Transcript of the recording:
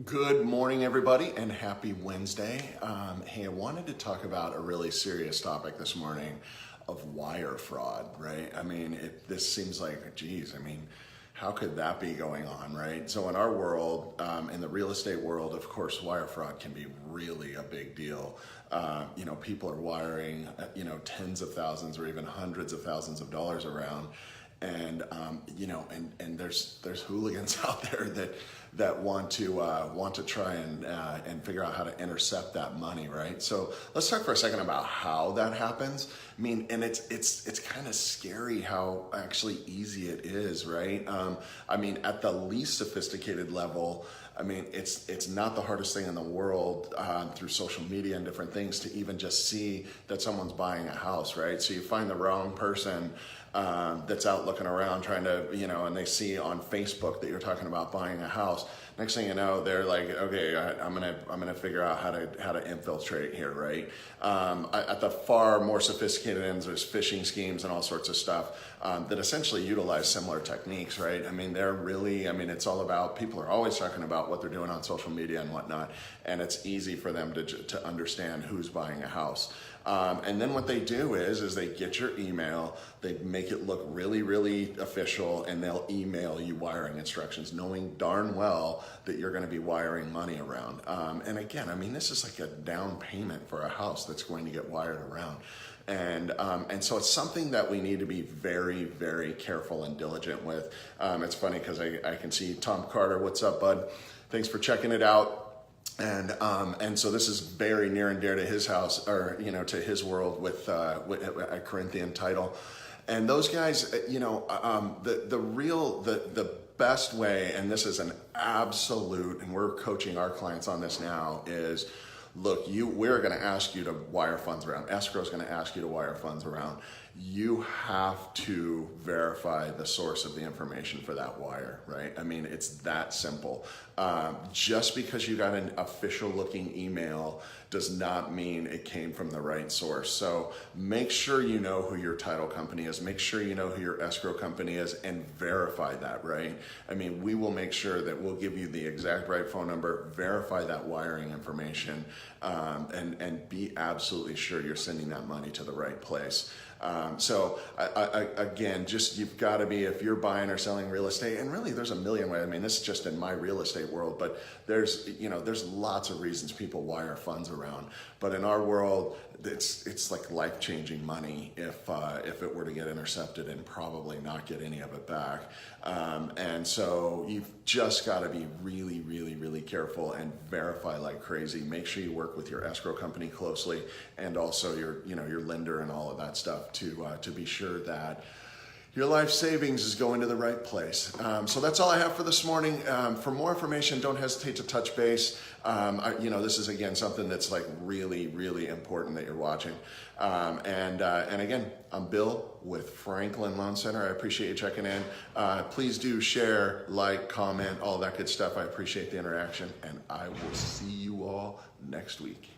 Good morning, everybody, and happy Wednesday. Hey, I wanted to talk about a really serious topic this morning of wire fraud, right? I mean, this seems like, geez, how could that be going on, right? So in our world, in the real estate world, of course, wire fraud can be really a big deal. People are wiring, tens of thousands or even hundreds of thousands of dollars around. And there's hooligans out there that want to try and figure out how to intercept that money, right? So let's talk for a second about how that happens. I mean, and it's kind of scary how actually easy it is, right? At the least sophisticated level, it's not the hardest thing in the world through social media and different things to even just see that someone's buying a house, right? So you find the wrong person that's out looking around trying to, and they see on Facebook that you're talking about buying a house. Next thing you know, they're like, okay, I'm gonna figure out how to infiltrate here, right? At the far more sophisticated ends, there's phishing schemes and all sorts of stuff that essentially utilize similar techniques, right? It's all about, people are always talking about what they're doing on social media and whatnot, and it's easy for them to understand who's buying a house. And then what they do is they get your email, they make it look really, really official, and they'll email you wiring instructions, knowing darn well that you're going to be wiring money around. And again, this is like a down payment for a house that's going to get wired around. And so it's something that we need to be very, very careful and diligent with. It's funny because I can see Tom Carter. What's up, bud? Thanks for checking it out. And so this is very near and dear to his house, or to his world with a Corinthian title. And those guys, the best way, and this is an absolute, and we're coaching our clients on this now, is look, we're going to ask you to wire funds around. Escrow is going to ask you to wire funds around. You have to verify the source of the information for that wire, right? It's that simple. Just because you got an official looking email does not mean it came from the right source. So make sure you know who your title company is, make sure you know who your escrow company is, and verify that, right? We will make sure that we'll give you the exact right phone number, verify that wiring information, and be absolutely sure you're sending that money to the right place. Again, you've got to be, if you're buying or selling real estate, and really there's a million ways. This is just in my real estate world, but there's lots of reasons people wire funds around. But in our world, it's like life-changing money if it were to get intercepted and probably not get any of it back. And so you've just got to be really, really, really careful and verify like crazy. Make sure you work with your escrow company closely, and also your lender and all of that stuff to be sure that your life savings is going to the right place. So that's all I have for this morning. For more information, don't hesitate to touch base. This is, again, something that's like really, really important that you're watching. And again, I'm Bill with Franklin Loan Center. I appreciate you checking in. Please do share, like, comment, all that good stuff. I appreciate the interaction, and I will see you all next week.